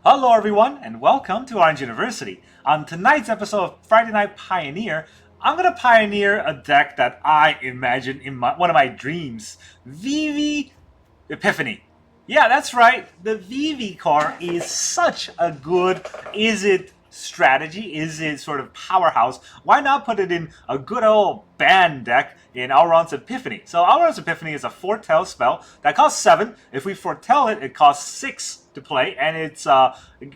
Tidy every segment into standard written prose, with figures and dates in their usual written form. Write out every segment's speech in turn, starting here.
Hello everyone and welcome to Orange University. On tonight's episode of Friday Night Pioneer, I'm going to pioneer a deck that I imagine in one of my dreams. Vivi Epiphany. Yeah, that's right. The Vivi card is such a good Izzet strategy, Izzet sort of powerhouse. Why not put it in a good old ban deck in Alrund's Epiphany? So Alrund's Epiphany is a foretell spell that costs 7. If we foretell it, it costs 6 to play, and it's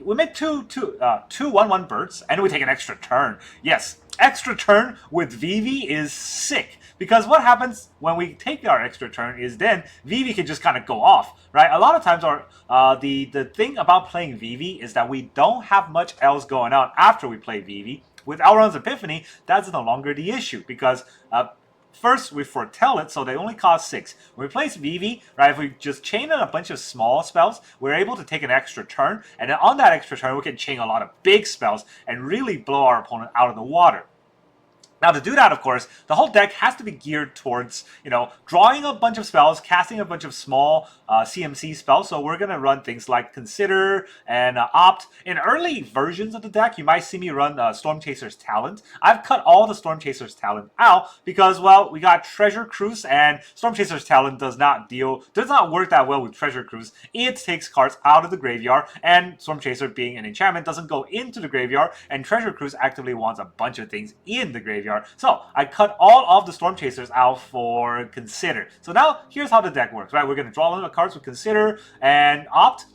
we make two 1/1 birds, and we take an extra turn. Yes, extra turn with Vivi is sick. Because what happens when we take our extra turn is then Vivi can just kind of go off, right? A lot of times the thing about playing Vivi is that we don't have much else going on after we play Vivi. With Alrund's Epiphany, that's no longer the issue because first, we foretell it, so they only cost 6. When we place Vivi, right, if we just chain in a bunch of small spells, we're able to take an extra turn, and then on that extra turn, we can chain a lot of big spells and really blow our opponent out of the water. Now, to do that, of course, the whole deck has to be geared towards, drawing a bunch of spells, casting a bunch of small CMC spells. So we're going to run things like Consider and Opt. In early versions of the deck, you might see me run Storm Chaser's Talent. I've cut all the Storm Chaser's Talent out because, well, we got Treasure Cruise, and Storm Chaser's Talent does not work that well with Treasure Cruise. It takes cards out of the graveyard, and Storm Chaser, being an enchantment, doesn't go into the graveyard, and Treasure Cruise actively wants a bunch of things in the graveyard. So I cut all of the Storm Chasers out for Consider. So now here's how the deck works, right? We're going to draw a little cards with Consider and Opt,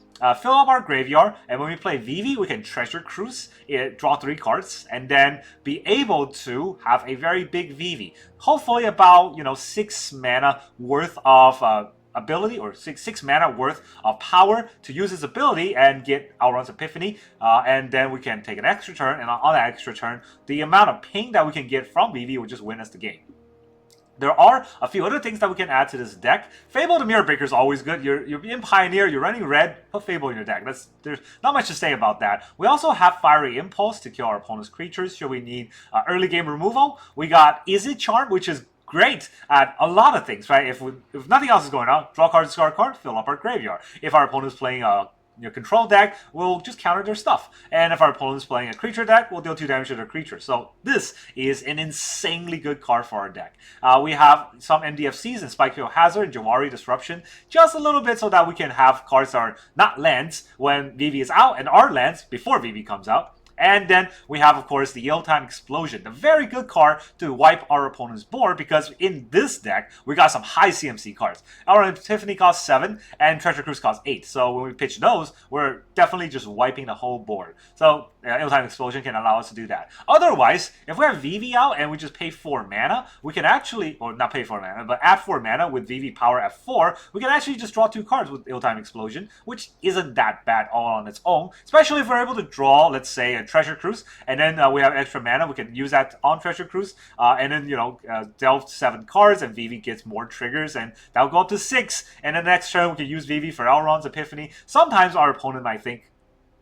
fill up our graveyard, and when we play Vivi, we can Treasure Cruise, draw 3 cards, and then be able to have a very big Vivi. Hopefully about 6 mana worth of ability, or six mana worth of power to use his ability and get Alrund's Epiphany, and then we can take an extra turn, and on that extra turn, the amount of ping that we can get from Vivi will just win us the game. There are a few other things that we can add to this deck. Fable the Mirror Breaker is always good. You're in Pioneer, you're running red, put Fable in your deck. There's not much to say about that. We also have Fiery Impulse to kill our opponent's creatures should we need early game removal. We got Izzet Charm, which is great at a lot of things, right? If nothing else is going on, draw a card, discard a card, fill up our graveyard. If our opponent is playing a control deck, we'll just counter their stuff. And if our opponent is playing a creature deck, we'll deal 2 damage to their creature. So this is an insanely good card for our deck. We have some MDFCs in Spirebluff Hazard and Jawari Disruption, just a little bit so that we can have cards that are not lands when Vivi is out and are lands before Vivi comes out. And then we have, of course, the Ill-Time Explosion, the very good card to wipe our opponent's board, because in this deck, we got some high CMC cards. Our Epiphany costs 7, and Treasure Cruise costs 8. So when we pitch those, we're definitely just wiping the whole board. So Ill-Time Explosion can allow us to do that. Otherwise, if we have Vivi out and we just pay 4 mana, we can actually, or not pay 4 mana, but add 4 mana with Vivi power at 4, we can actually just draw 2 cards with Ill-Time Explosion, which isn't that bad all on its own, especially if we're able to draw, let's say, a Treasure Cruise, and then we have extra mana, we can use that on Treasure Cruise, and then, delve 7 cards, and Vivi gets more triggers, and that'll go up to 6, and then next turn we can use Vivi for Alrund's Epiphany. Sometimes our opponent might think,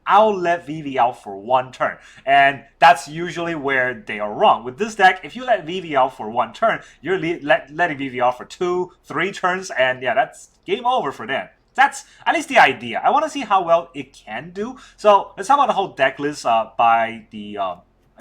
I'll let Vivi out for 1 turn, and that's usually where they are wrong. With this deck, if you let Vivi out for 1 turn, you're letting Vivi out for 2, 3 turns, and yeah, that's game over for them. That's at least the idea. I want to see how well it can do. So let's talk about the whole deck list by the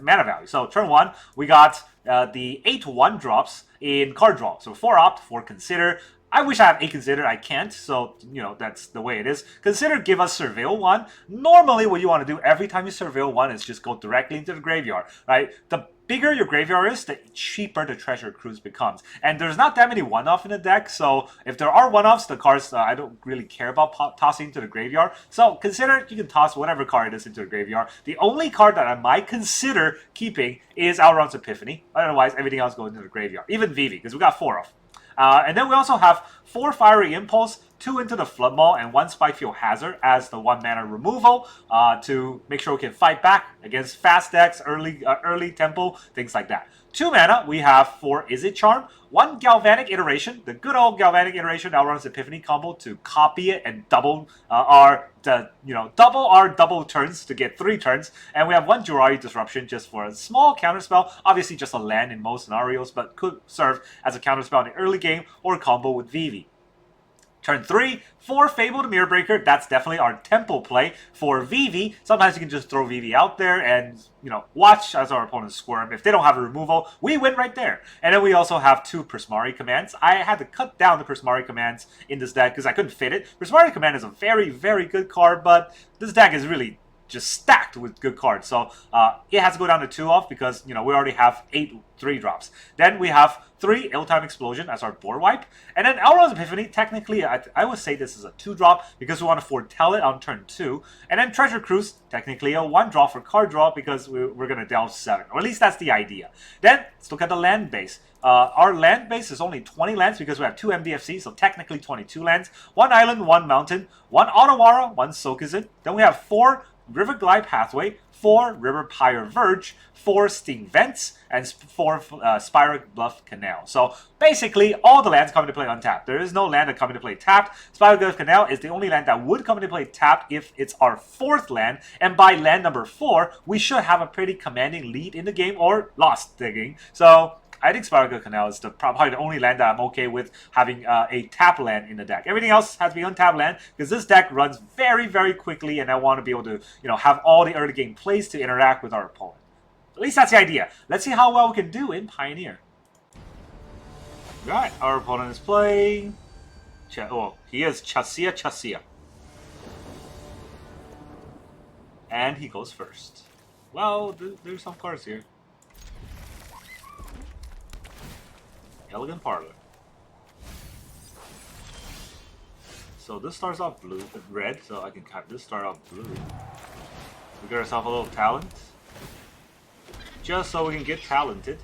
mana value. So turn 1, we got the 8 1-drops in card draw. So 4 Opt, 4 Consider. I wish I had 8 Consider, I can't, so, that's the way it is. Consider give us Surveil 1. Normally, what you want to do every time you Surveil 1 is just go directly into the graveyard, right? The bigger your graveyard is, the cheaper the Treasure Cruise becomes. And there's not that many one-off in the deck, so if there are one-offs, the cards I don't really care about tossing into the graveyard. So Consider, you can toss whatever card it is into the graveyard. The only card that I might consider keeping is Alrund's Epiphany. Otherwise, everything else goes into the graveyard. Even Vivi, because we got 4 of. And then we also have 4 Fiery Impulse, 2 into the Flood Maul, and 1 Spirebluff Hazard as the 1 mana removal to make sure we can fight back against fast decks, early tempo, things like that. 2 mana, we have 4 Izzet Charm, 1 Galvanic Iteration, the good old Galvanic Iteration Alrund's Epiphany combo to copy it and double our double turns to get 3 turns, and we have 1 Jawari Disruption just for a small counterspell, obviously just a land in most scenarios, but could serve as a counterspell in the early game or combo with Vivi. Turn 3, for Fable to Mirror Breaker, that's definitely our tempo play. For Vivi, sometimes you can just throw Vivi out there and, you know, watch as our opponents squirm. If they don't have a removal, we win right there. And then we also have 2 Prismari Commands. I had to cut down the Prismari Commands in this deck because I couldn't fit it. Prismari Command is a very, very good card, but this deck is really just stacked with good cards. So it has to go down to 2 off because, you know, we already have 8 3-drops. Then we have 3 Ill-Time Explosion as our board wipe. And then Alrund's Epiphany, technically, I would say this is a 2-drop because we want to foretell it on turn 2. And then Treasure Cruise, technically a 1-drop for card draw because we're going to delve 7. Or at least that's the idea. Then, let's look at the land base. Our land base is only 20 lands because we have 2 MDFC, so technically 22 lands. 1 island, 1 mountain, 1 Otawara, 1 Soakizin. Then we have 4 River Glide Pathway, 4 Riverpyre Verge, 4 Sting Vents, and 4 Spirebluff Canal. So basically, all the lands come into play untapped. There is no land that come into play tapped. Spirebluff Canal is the only land that would come into play tapped if it's our 4th land. And by land number 4, we should have a pretty commanding lead in the game or lost the game. So I think Spirebluff Canal is probably the only land that I'm okay with having a tap land in the deck. Everything else has to be untapped land because this deck runs very, very quickly, and I want to be able to, you know, have all the early game plays to interact with our opponent. At least that's the idea. Let's see how well we can do in Pioneer. Right, our opponent is playing. He is Chasia. And he goes first. Well, there's some cards here. Elegant Parlor. So this starts off red, so I can have this start off blue. We get ourselves a little talent. Just so we can get talented.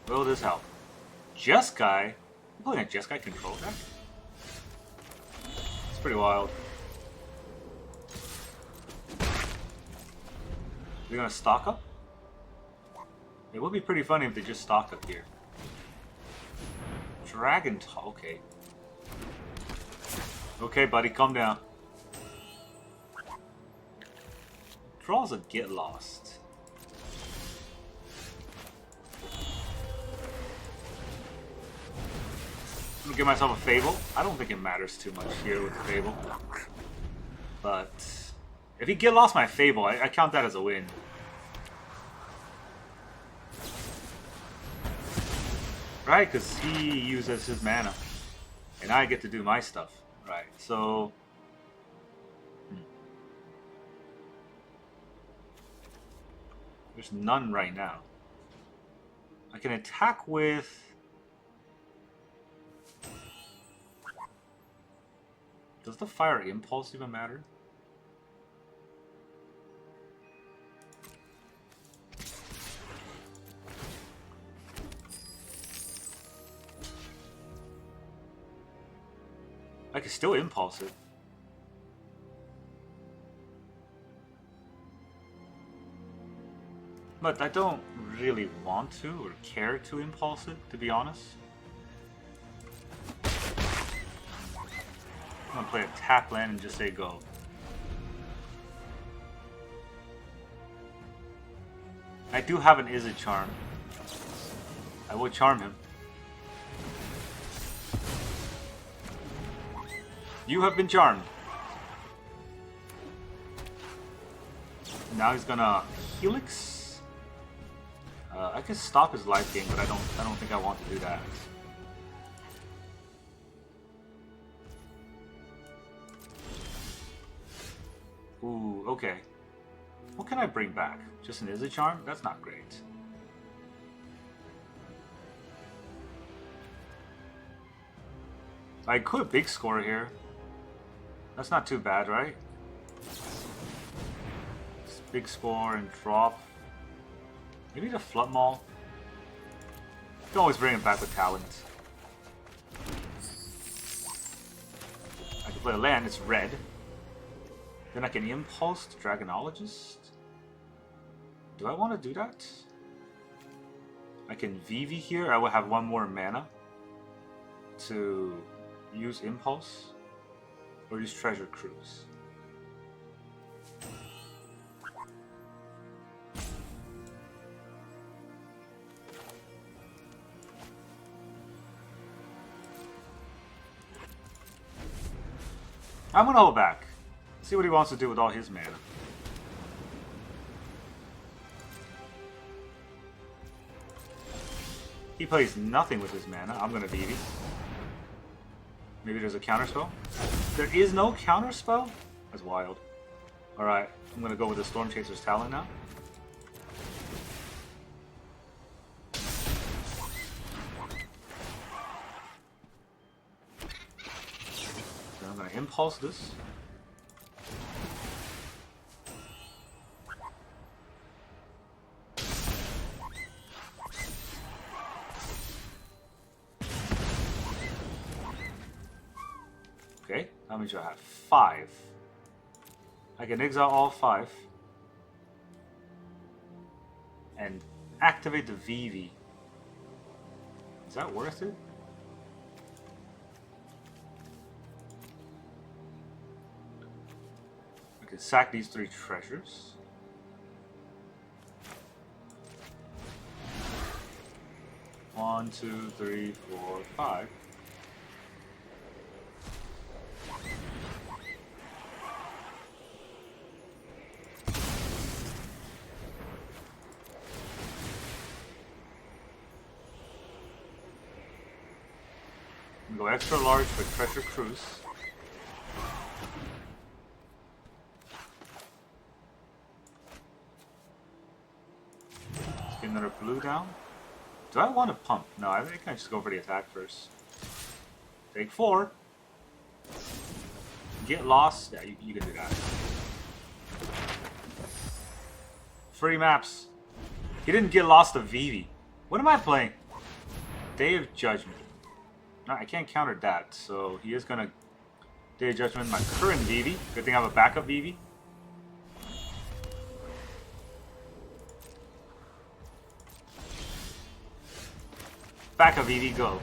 Will this help? Jeskai? I'm playing a Jeskai control deck? It's pretty wild. They're gonna stock up? It would be pretty funny if they just stock up here. Dragon okay. Okay, buddy, calm down. Draws a get lost. I'm gonna give myself a Fable. I don't think it matters too much here with the Fable. But if he get lost my Fable, I count that as a win. Right, because he uses his mana. And I get to do my stuff. Right, so... There's none right now. I can attack with... Does the Fire Impulse even matter? I can still impulse it. But I don't really want to or care to impulse it, to be honest. I'm gonna play a tap land and just say go. I do have an Izzet Charm. I will charm him. You have been charmed. Now he's gonna Helix. I can stop his life gain, but I don't think I want to do that. Ooh, okay. What can I bring back? Just an Izzet Charm? That's not great. I could big score here. That's not too bad, right? Just big score and drop. Maybe the Flood Maul. You can always bring it back with talent. I can play a land, it's red. Then I can Impulse the Dragonologist. Do I want to do that? I can Vivi here. I will have one more mana to use Impulse. Or use Treasure Cruise. I'm gonna hold back. See what he wants to do with all his mana. He plays nothing with his mana. I'm gonna Vivi. Maybe there's a counterspell? There is no counterspell? That's wild. Alright, I'm gonna go with the Storm Chaser's Talent now. So I'm gonna Impulse this. Okay, how many do I have? 5. I can exile all 5. And activate the Vivi. Is that worth it? I can sack these 3 treasures. One, 2, 3, 4, 5. Go extra large for Treasure Cruise. Let's get another blue down. Do I want to pump? No, I think I just go for the attack first. Take 4. Get lost. Yeah, you can do that. Free maps. He didn't get lost to Vivi. What am I playing? Day of Judgment. No, I can't counter that, so he is gonna Day of Judgment my current Vivi. Good thing I have a backup Vivi. Backup Vivi, go.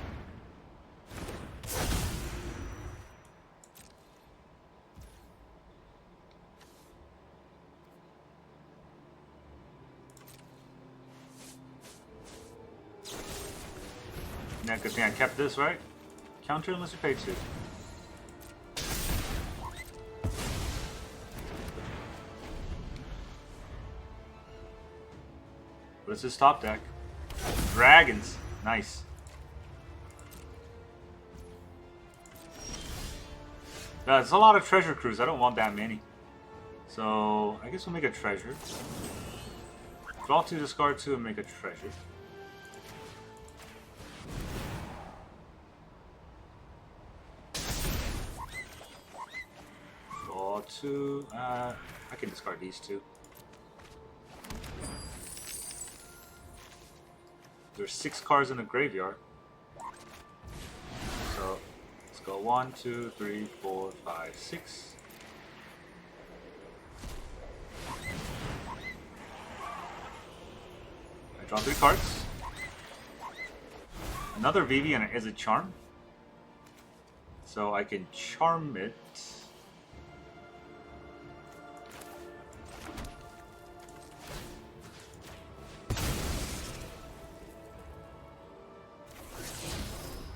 Yeah, good thing I kept this, right? Counter unless you pay 2. What's his top deck? Dragons. Nice. That's a lot of treasure cruise. I don't want that many. So, I guess we'll make a treasure. Draw 2, discard 2, and make a treasure. Draw 2. I can discard these 2. There's 6 cards in the graveyard. So, let's go 1, 2, 3, 4, 5, 6. I draw 3 cards. Another Vivi and an Izzet Charm. So I can charm it.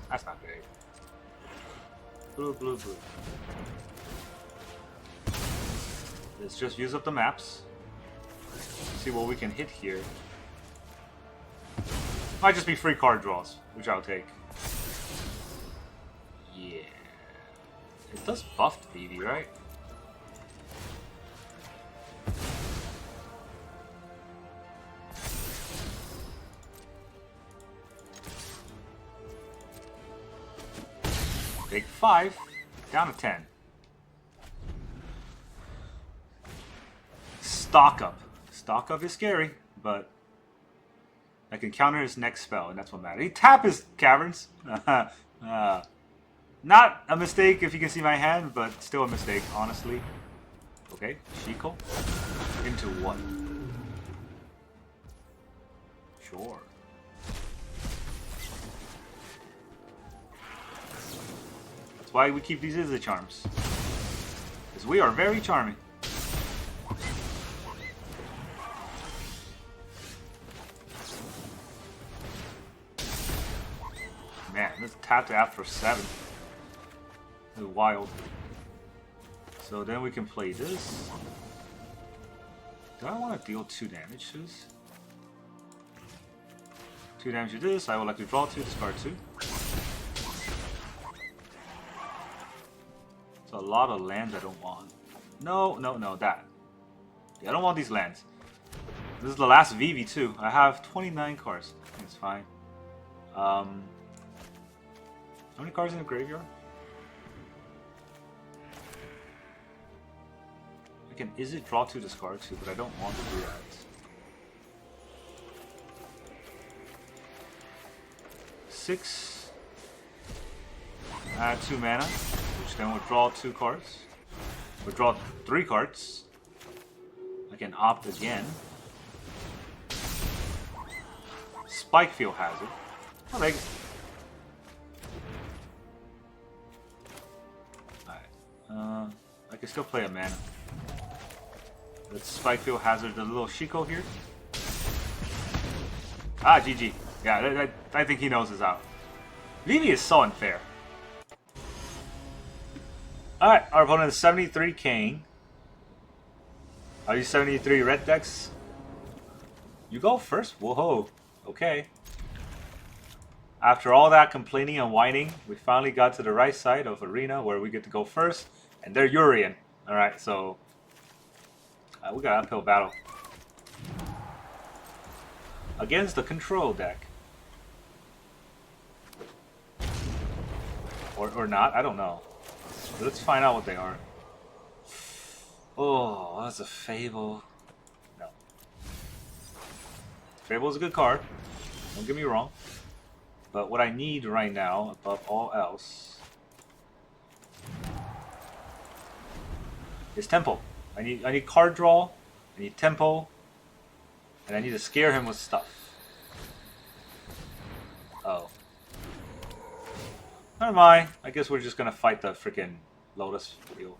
That's not big. Blue, blue, blue. Let's just use up the maps. See what we can hit here. Might just be free card draws, which I'll take. Yeah. It does buff Vivi, right? Take 5, down to 10. Stock up. Stock up is scary, but I can counter his next spell, and that's what matters. He tap his caverns. Not a mistake if you can see my hand, but still a mistake, honestly. Okay, Shiko. Into what? Sure. That's why we keep these Izzet Charms. Because we are very charming. Man, this tap to app for 7. This is wild. So then we can play this. Do I want to deal 2 damage to this? 2 damage to this. I would like to draw 2, discard 2. It's a lot of lands I don't want. No, no, no, that. Yeah, I don't want these lands. This is the last Vivi too. I have 29 cards. It's fine. How many cards in the graveyard? I can Izzet draw 2, discard 2, but I don't want to do that. 6. Add 2 mana, which then will draw 2 cards. We'll draw 3 cards. I can opt again. Spikefield Hazard. Oh, they... Alright. I can still play a mana. Let's Spikefield Hazard the little Shiko here. Ah, GG. Yeah, I think he knows his out. Vivi is so unfair. Alright, our opponent is 73 Kane. Are you 73 red decks? You go first? Whoa, okay. After all that complaining and whining, we finally got to the right side of arena where we get to go first, and they're Urian. Alright, so we got an uphill battle. Against the control deck. Or not, I don't know. But let's find out what they are. Oh, that's a Fable. No. Fable is a good card. Don't get me wrong. But what I need right now, above all else, is tempo. I need card draw. I need tempo. And I need to scare him with stuff. Oh. Never mind. I guess we're just gonna fight the freaking Lotus Field.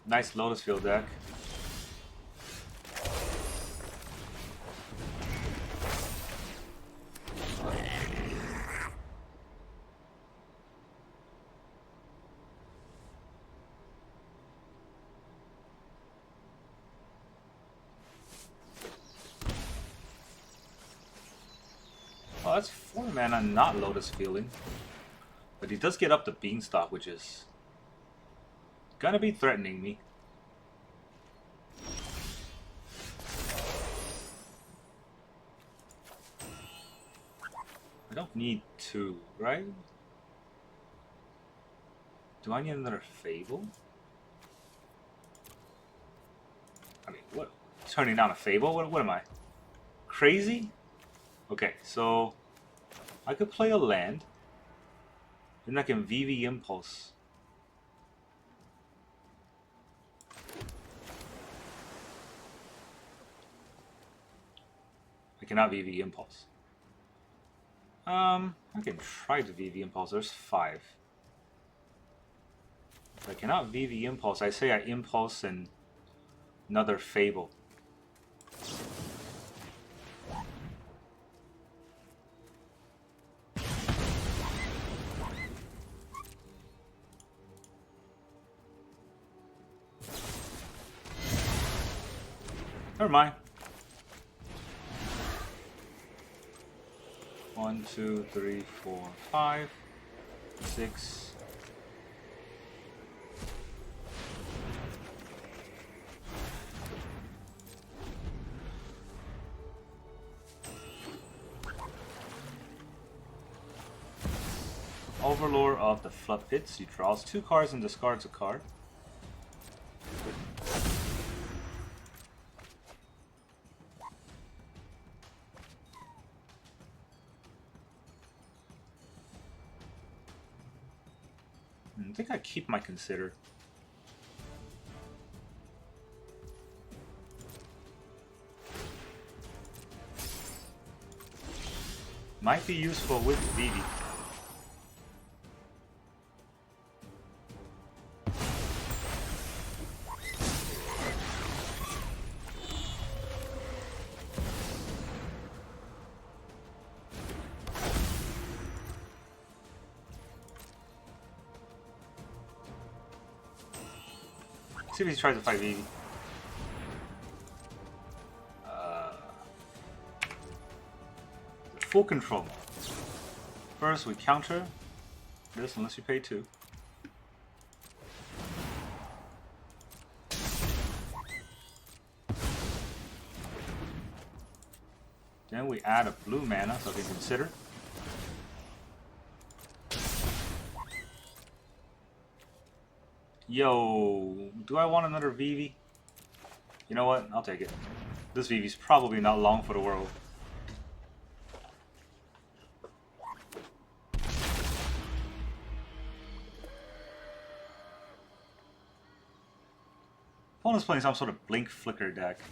Nice Lotus Field deck. Oh, that's 4 mana, not Lotus Fielding. But he does get up the Beanstalk, which is gonna be threatening me. I don't need 2, right? Do I need another Fable? I mean, what? Turning down a Fable? What am I? Crazy? Okay, so I could play a land. Then I can Vivi Impulse. I cannot Vivi Impulse. I can try to Vivi Impulse. There's 5. If I cannot Vivi Impulse, I say I Impulse and another Fable. Never mind. 1, 2, 3, 4, 5, 6. Overlord of the Flood Pits. He draws 2 cards and discards a card. I think I keep my Consider. Might be useful with Vivi. See if he tries to fight Vivi. Full control. First, we counter this unless you pay 2. Then we add a blue mana so they consider. Yo, do I want another Vivi? You know what? I'll take it. This Vivi's probably not long for the world. Opponent's playing some sort of blink flicker deck.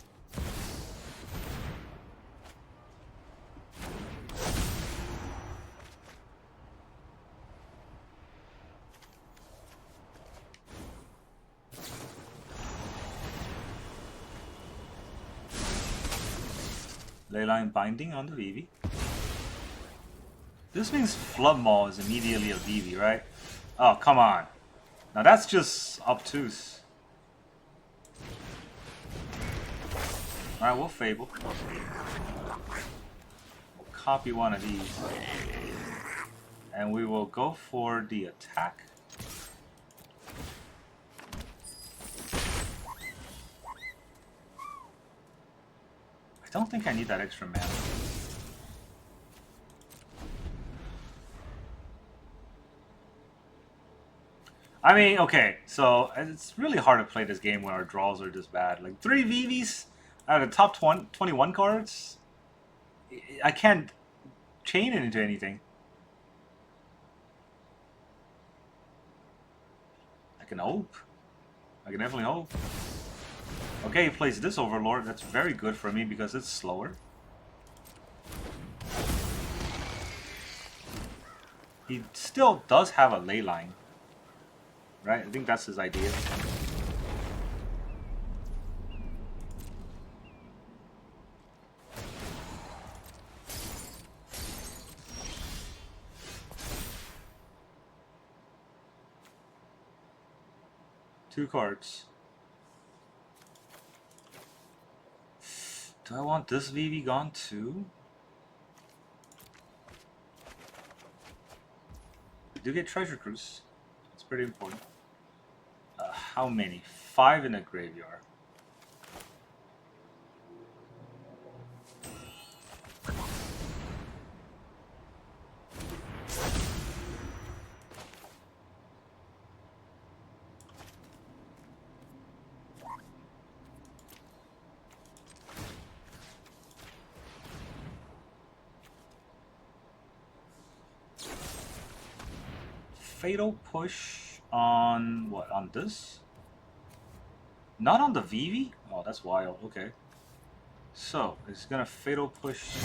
Leyline Binding on the Vivi. This means Flood Maul is immediately a Vivi, right? Oh, come on. Now that's just obtuse. Alright, we'll Fable. We'll copy one of these. And we will go for the attack. I don't think I need that extra mana. I mean, okay, so it's really hard to play this game when our draws are this bad. Like 3 Vivis out of the top 21 cards, I can't chain it into anything. I can hope. I can definitely hope. Okay, he plays this Overlord. That's very good for me because it's slower. He still does have a ley line. Right? I think that's his idea. Two cards. Do I want this Vivi gone too? I do get Treasure Cruise. It's pretty important. How many? 5 in the graveyard. Fatal Push on what? On this? Not on the Vivi? Oh, that's wild. Okay. So, it's gonna Fatal Push.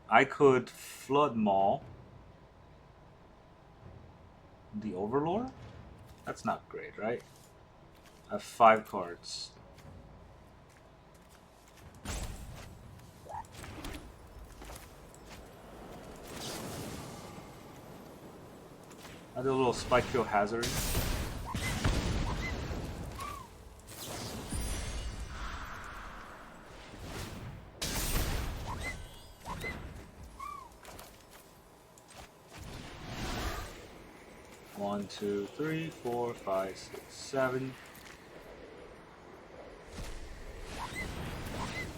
I could Flood Maul the Overlord? That's not great, right? I have 5 cards. I do a little Spike Kill Hazard. One, two, three, 4, 5, 6, 7.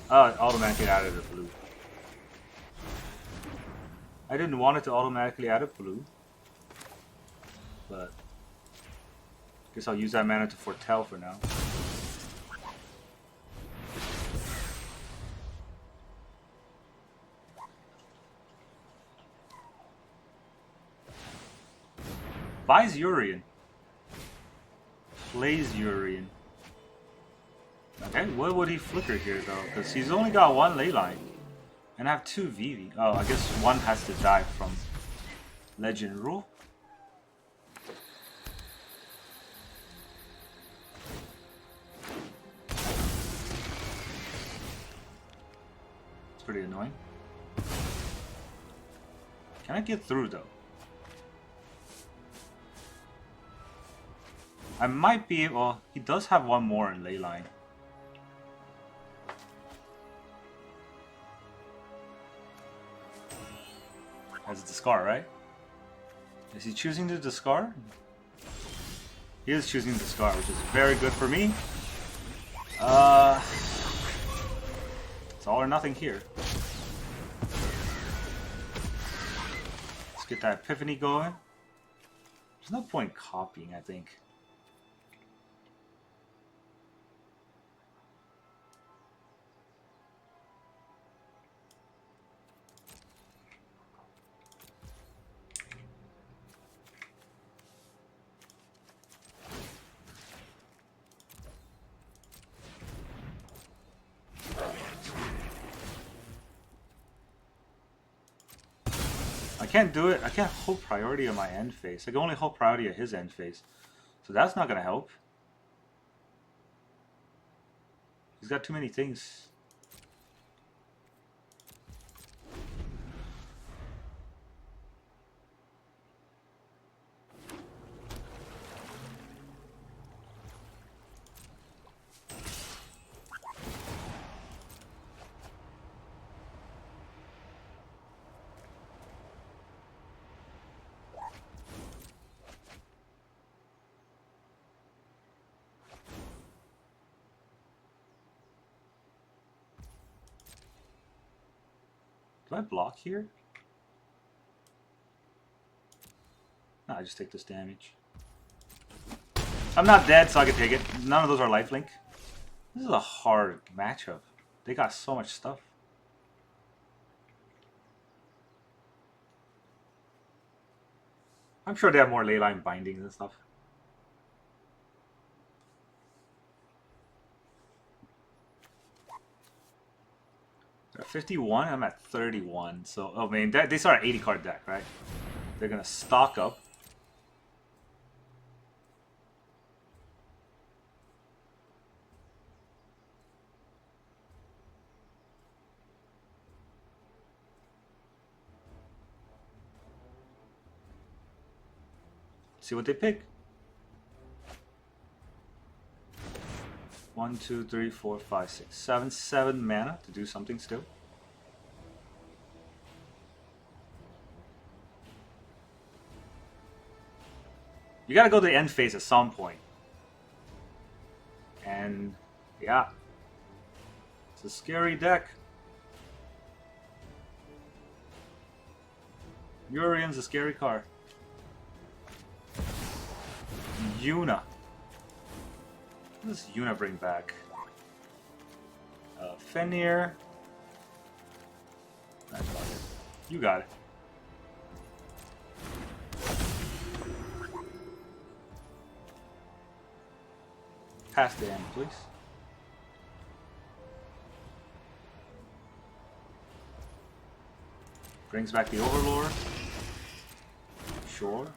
Oh, it automatically added a blue. I didn't want it to automatically add a blue. But guess I'll use that mana to foretell for now. Buys Urian. Plays Urian. Okay, what would he flicker here though? Because he's only got 1 leyline. And I have 2 Vivi. Oh, I guess one has to die from Legend Rule. Pretty annoying. Can I get through though? I might be... Well, he does have one more in Leyline. That's a discard, right? Is he choosing to discard? He is choosing to discard, which is very good for me. It's all or nothing here. Let's get that Epiphany going. There's no point copying, I think. I can't do it. I can't hold priority on my end phase. I can only hold priority at his end phase. So that's not going to help. He's got too many things. Do I block here? No, I just take this damage. I'm not dead, so I can take it. None of those are lifelink. This is a hard matchup. They got so much stuff. I'm sure they have more leyline bindings and stuff. They're at 51, I'm at 31. So, oh man, they start an 80 card deck, right? They're gonna stock up. See what they pick. 1, 2, 3, 4, 5, 6, 7. 7 mana to do something still. You gotta go to the end phase at some point. And yeah. It's a scary deck. Urian's a scary card. Yuna. What does Yuna bring back? Fenrir. That's about it. You got it. Pass the end, please. Brings back the Overlord. Sure.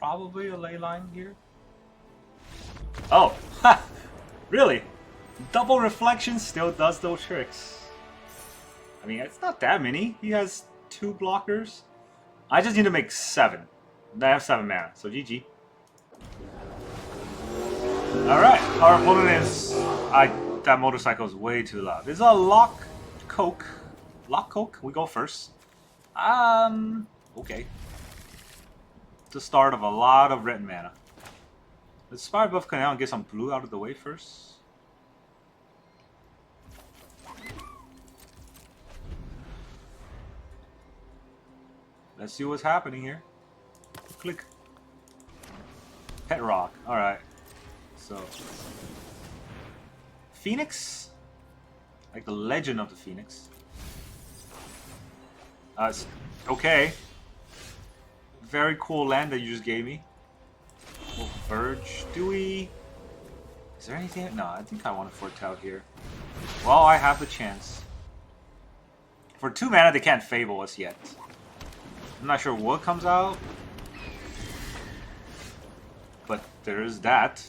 Probably a ley line here. Oh, ha! Really? Double reflection still does those tricks. I mean, it's not that many. He has 2 blockers. I just need to make 7. I have 7 mana, so GG. Alright, our opponent is... that motorcycle is way too loud. This is a Lock Coke. Lock Coke? We go first. Okay. The start of a lot of red mana. Let's Spirebluff Canal and get some blue out of the way first. Let's see what's happening here. Click. Pet Rock. Alright. So. Phoenix? Like the legend of the Phoenix. Okay. Very cool land that you just gave me. Well, Verge. Do we... Is there anything? No, I think I want to foretell here. Well, I have the chance. For 2 mana, they can't Fable us yet. I'm not sure what comes out. But there is that.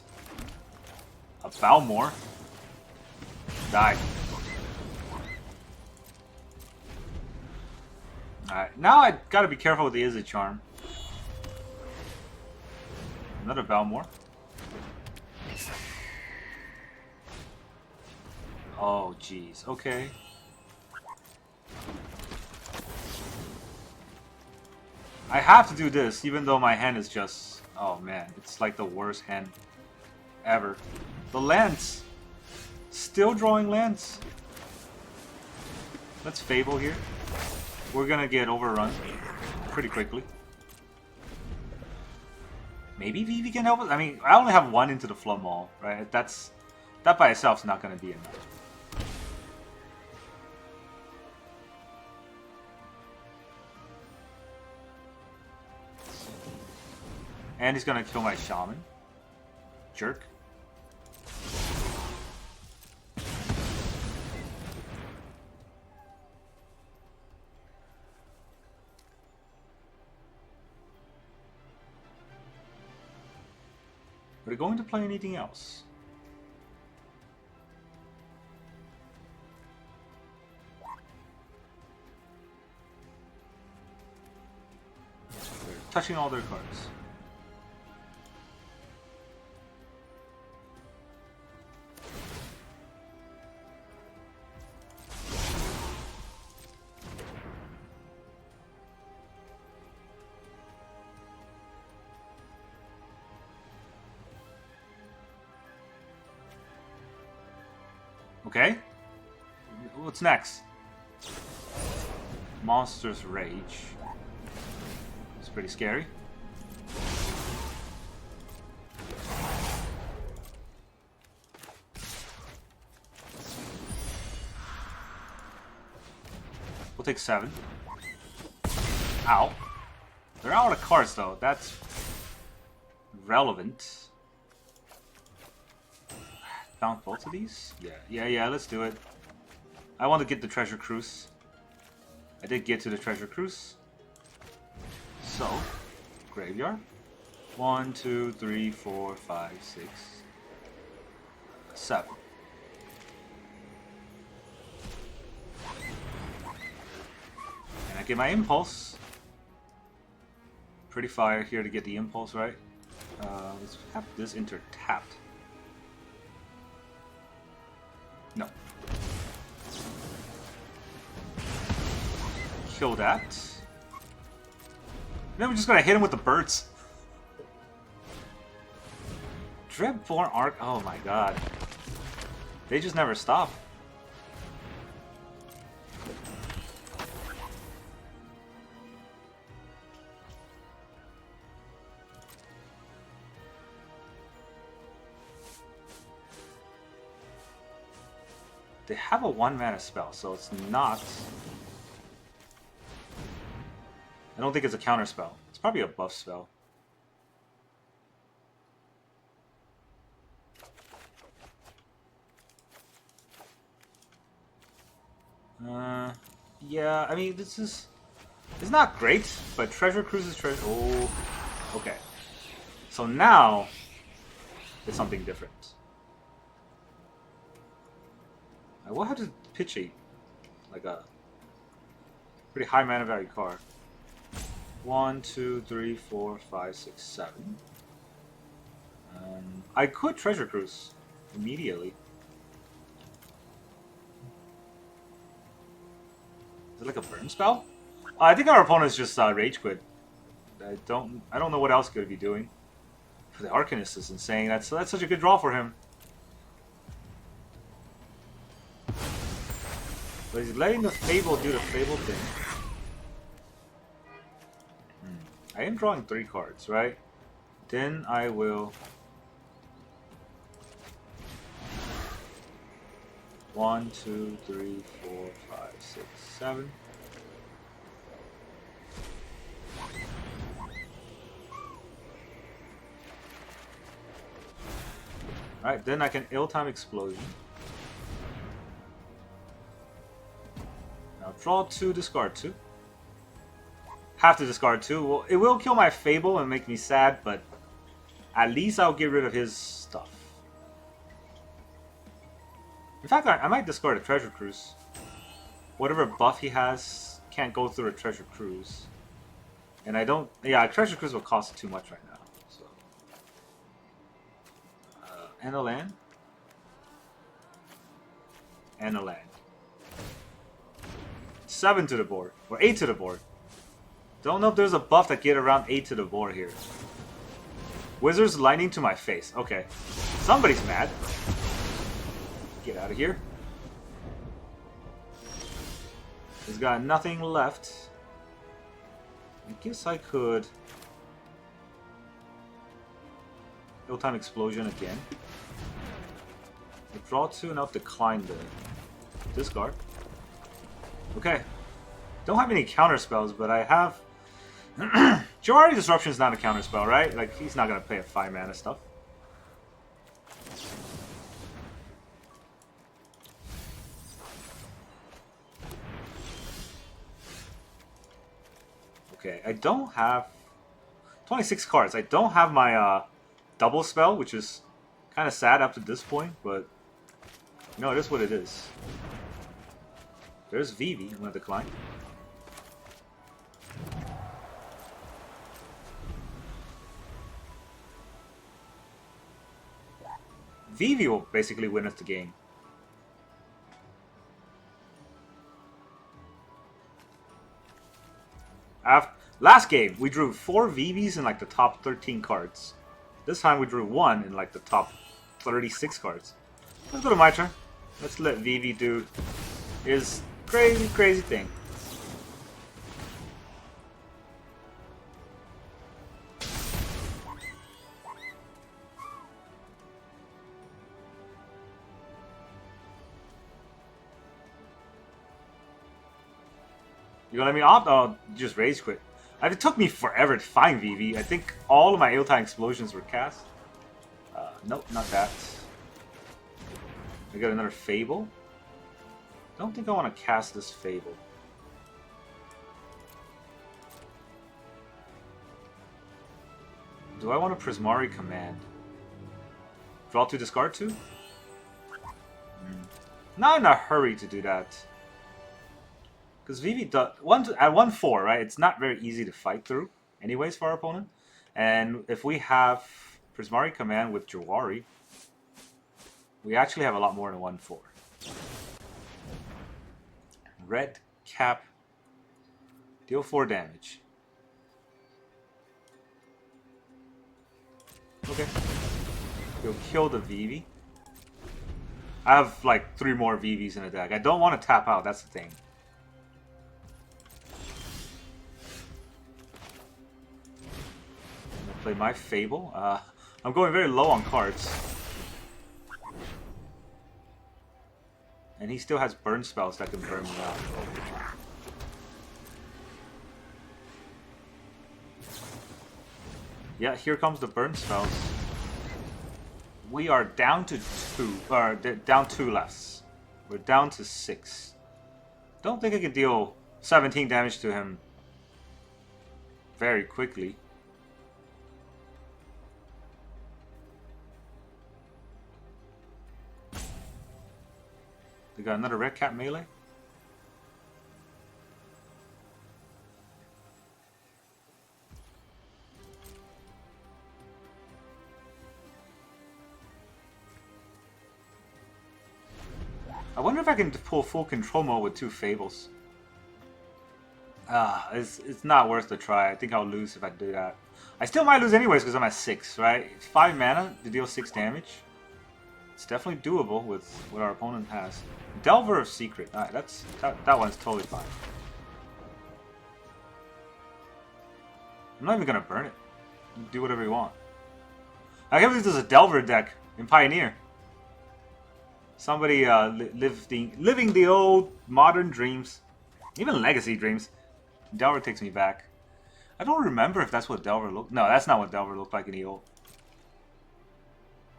A Balmore. Die. Alright, now I gotta be careful with the Izzet Charm. Another Balmor. Oh, jeez. Okay. I have to do this, even though my hand is just... Oh, man. It's like the worst hand ever. The Lance! Still drawing Lance. Let's Fable here. We're gonna get overrun pretty quickly. Maybe Vivi can help us? I mean, I only have one into the Flood Mall, right? That by itself is not gonna be enough. And he's gonna kill my Shaman. Jerk. Are we going to play anything else? They're touching all their cards. Okay. What's next? Monster's Rage. It's pretty scary. We'll take 7. Ow. They're out of cards though. That's relevant. Found both of these? Yeah, let's do it. I want to get the Treasure Cruise. I did get to the Treasure Cruise. So, graveyard. 1, 2, 3, 4, 5, 6, 7. And I get my Impulse. Pretty fire here to get the Impulse, right? Let's have this enter tapped. No. Kill that. Then we're just gonna hit him with the birds. Dreadborn Arc. Oh my god. They just never stop. They have a 1-mana spell, so it's not... I don't think it's a counter spell. It's probably a buff spell. Yeah, I mean, this is... It's not great, but Treasure Cruise is treasure... Oh, okay. So now, it's something different. I will have to pitch like a pretty high mana value card. 1, 2, 3, 4, 5, 6, 7. I could Treasure Cruise immediately. Is it like a burn spell? I think our opponent's just Rage Quit. I don't know what else he could be doing. The Arcanist is insane. That's such a good draw for him. But he's letting the Fable do the Fable thing. I am drawing 3 cards, right? Then I will... 1, 2, 3, 4, 5, 6, 7. Alright, then I can Ill-Time Explosion. Now draw 2, discard 2. Have to discard 2. Well, it will kill my Fable and make me sad, but at least I'll get rid of his stuff. In fact, I might discard a Treasure Cruise. Whatever buff he has can't go through a treasure cruise. And I don't... Yeah, a treasure cruise will cost too much right now. So. And a land. And a land. 7 to the board. Or 8 to the board. Don't know if there's a buff that get around 8 to the board here. Wizard's Lightning to my face. Okay. Somebody's mad. Get out of here. He's got nothing left. I guess I could... Ill-Time Explosion again. I draw 2 and I'll decline the discard. Okay. Don't have any counter spells, but I have... Jawari Disruption is not a counter spell, right? Like, he's not going to play a 5 mana stuff. Okay, I don't have 26 cards. I don't have my double spell, which is kind of sad up to this point, but no, it is what it is. There's Vivi. I'm going to decline. Vivi will basically win us the game. Last game, we drew 4 Vivis in like the top 13 cards. This time we drew 1 in like the top 36 cards. Let's go to my turn. Let's let Vivi do his crazy, crazy thing. You gonna let me opt? Oh, just rage quit. It took me forever to find Vivi. I think all of my Ill-Time Explosions were cast. Nope, not that. I got another Fable. Don't think I want to cast this Fable. Do I want a Prismari Command? Draw 2, discard 2? Not in a hurry to do that. Because Vivi does at 1/4, right? It's not very easy to fight through, anyways, for our opponent. And if we have Prismari Command with Jawari, we actually have a lot more than 1/4. Red cap, deal 4 damage. Okay, he'll kill the Vivi. I have like 3 more Vivis in the deck. I don't want to tap out. That's the thing. Play my Fable. I'm going very low on cards. And he still has burn spells that can burn me out. Yeah, here comes the burn spells. We are down to 2, or down 2 lefts. We're down to 6. Don't think I can deal 17 damage to him very quickly. We got another red cap melee. I wonder if I can pull full control mode with 2 Fables. It's not worth the try. I think I'll lose if I do that. I still might lose anyways because I'm at 6, right? 5 mana to deal 6 damage. It's definitely doable with what our opponent has. Delver of Secret. Alright, that one's totally fine. I'm not even gonna burn it. Do whatever you want. I can't believe there's a Delver deck in Pioneer. Somebody living the old modern dreams, even legacy dreams. Delver takes me back. I don't remember if that's what Delver looked. No, that's not what Delver looked like in the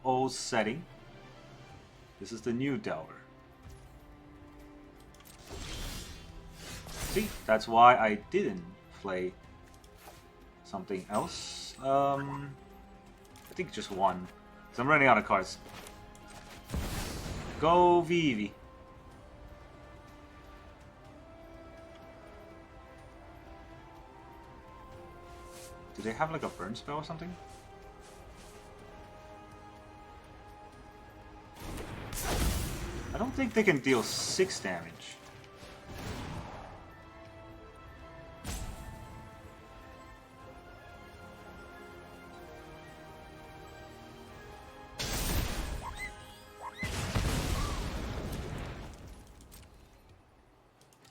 old setting. This is the new Delver. See, that's why I didn't play something else. I think just 1. So I'm running out of cards. Go Vivi. Do they have like a burn spell or something? I don't think they can deal 6 damage.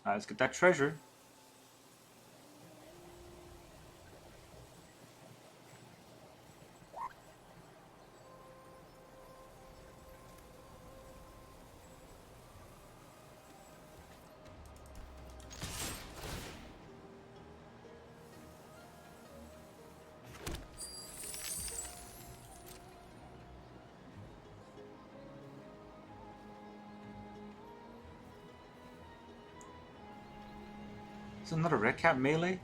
Let's get that treasure. Is another red cap melee?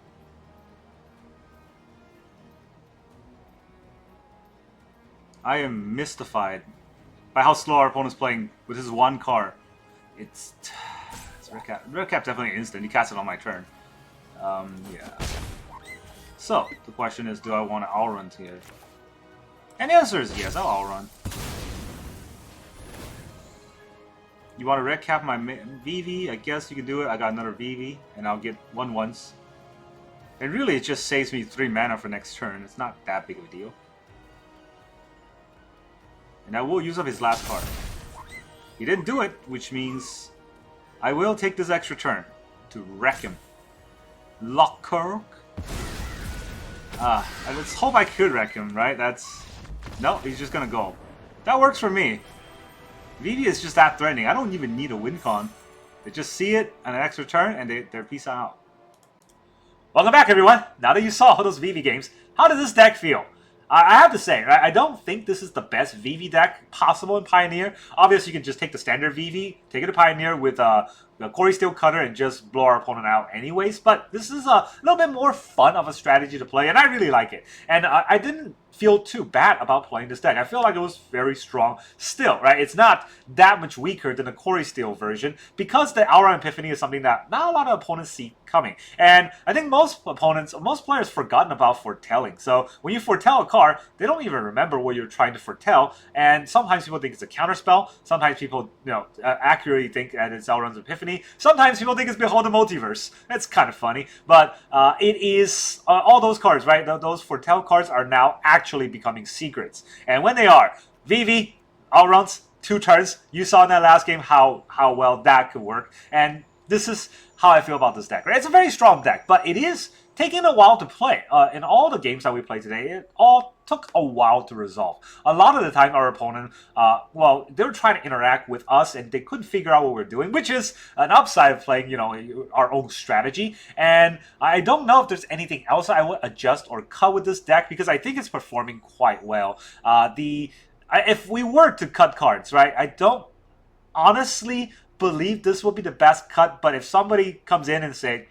I am mystified by how slow our opponent's playing with his one card. It's red cap. Red cap definitely instant. He cast it on my turn. Yeah. So the question is, do I want to Alrund here? And the answer is yes. I'll Alrund. You want to red cap my Vivi? I guess you can do it. I got another Vivi, and I'll get 1 once. And really, it just saves me 3 mana for next turn. It's not that big of a deal. And I will use up his last card. He didn't do it, which means I will take this extra turn to wreck him. Lockhurk. Let's hope I could wreck him, right? No, he's just gonna go. That works for me. Vivi is just that threatening. I don't even need a win con. They just see it on an extra turn and they're peace out. Welcome back, everyone. Now that you saw those Vivi games, how does this deck feel? I have to say, right, I don't think this is the best Vivi deck possible in Pioneer. Obviously, you can just take the standard Vivi, take it to Pioneer with the Quarry Steel Cutter and just blow our opponent out anyways. But this is a little bit more fun of a strategy to play, and I really like it. And I didn't feel too bad about playing this deck. I feel like it was very strong still, right? It's not that much weaker than the Quarry Steel version because the Alrund Epiphany is something that not a lot of opponents see coming. And I think most players forgotten about foretelling. So when you foretell a card, they don't even remember what you're trying to foretell. And sometimes people think it's a counterspell. Sometimes people, accurately think that it's Alrund's Epiphany. Sometimes people think it's Behold the Multiverse. That's kind of funny. But it is all those cards, right? Those foretell cards are now actually becoming secrets. And when they are, Vivi, Alrund's 2 turns. You saw in that last game how well that could work. And this is how I feel about this deck. Right? It's a very strong deck, but it is taking a while to play. In all the games that we played today, it all took a while to resolve. A lot of the time, our opponent, they were trying to interact with us, and they couldn't figure out what we're doing, which is an upside of playing, our own strategy. And I don't know if there's anything else I would adjust or cut with this deck, because I think it's performing quite well. If we were to cut cards, right, I don't honestly believe this will be the best cut, but if somebody comes in and say,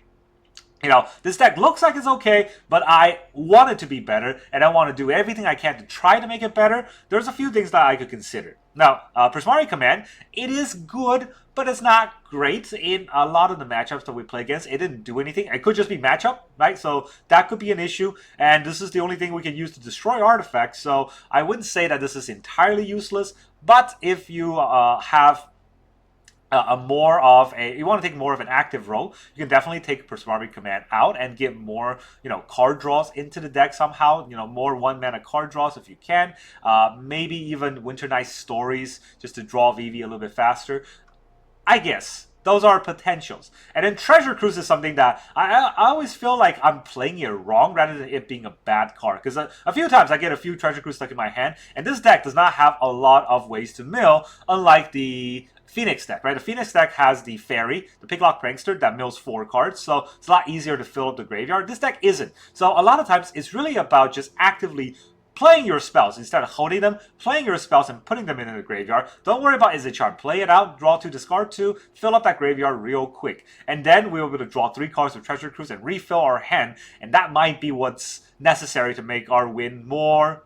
this deck looks like it's okay, but I want it to be better, and I want to do everything I can to try to make it better, there's a few things that I could consider. Now, Prismari Command, it is good, but it's not great in a lot of the matchups that we play against. It didn't do anything. It could just be matchup, right? So that could be an issue, and this is the only thing we can use to destroy artifacts, so I wouldn't say that this is entirely useless, but if you have you want to take more of an active role, you can definitely take Prismari Command out and get more, card draws into the deck somehow. More 1-mana card draws if you can. Maybe even Winter Night Stories just to draw Vivi a little bit faster. I guess those are potentials. And then Treasure Cruise is something that I always feel like I'm playing it wrong rather than it being a bad card. Because a few times I get a few Treasure Cruise stuck in my hand, and this deck does not have a lot of ways to mill, unlike the Phoenix deck, right? The Phoenix deck has the Fairy, the Picklock Prankster, that mills 4 cards, so it's a lot easier to fill up the graveyard. This deck isn't. So a lot of times, it's really about just actively playing your spells. Instead of holding them, playing your spells and putting them into the graveyard. Don't worry about Izzet Charm. Play it out, draw 2, discard 2, fill up that graveyard real quick. And then we'll be able to draw 3 cards with Treasure Cruise and refill our hand, and that might be what's necessary to make our win more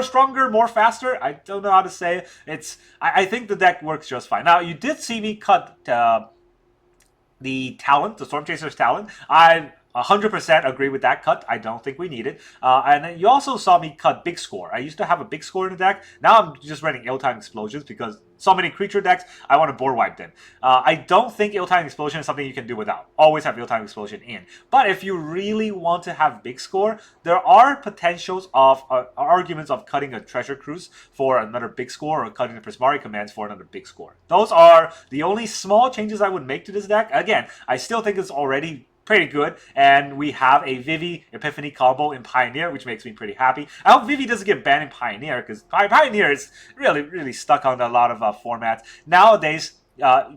stronger, more faster. I don't know how to say it. I think the deck works just fine. Now, you did see me cut the Talent, the Storm Chaser's Talent. I 100% agree with that cut. I don't think we need it. And then you also saw me cut Big Score. I used to have a Big Score in the deck. Now I'm just running Ill-Timed Explosions because so many creature decks, I want to board wipe them. I don't think Ill-Timed Explosion is something you can do without. Always have Ill-Timed Explosion in. But if you really want to have Big Score, there are potentials of arguments of cutting a Treasure Cruise for another Big Score or cutting the Prismari Commands for another Big Score. Those are the only small changes I would make to this deck. Again, I still think it's already pretty good, and we have a Vivi Epiphany combo in Pioneer, which makes me pretty happy. I hope Vivi doesn't get banned in Pioneer, because Pioneer is really stuck on a lot of formats. Nowadays,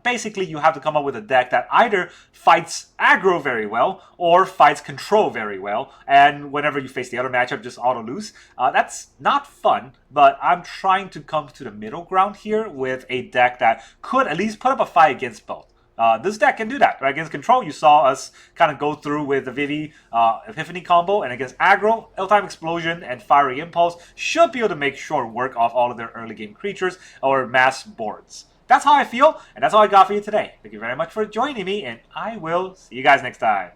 basically you have to come up with a deck that either fights aggro very well, or fights control very well, and whenever you face the other matchup, just auto-lose. That's not fun, but I'm trying to come to the middle ground here with a deck that could at least put up a fight against both. This deck can do that. Right? Against control, you saw us kind of go through with the Vivi Epiphany combo, and against aggro, Ill-Timed Explosion and Fiery Impulse should be able to make short work off all of their early game creatures or mass boards. That's how I feel, and that's all I got for you today. Thank you very much for joining me, and I will see you guys next time.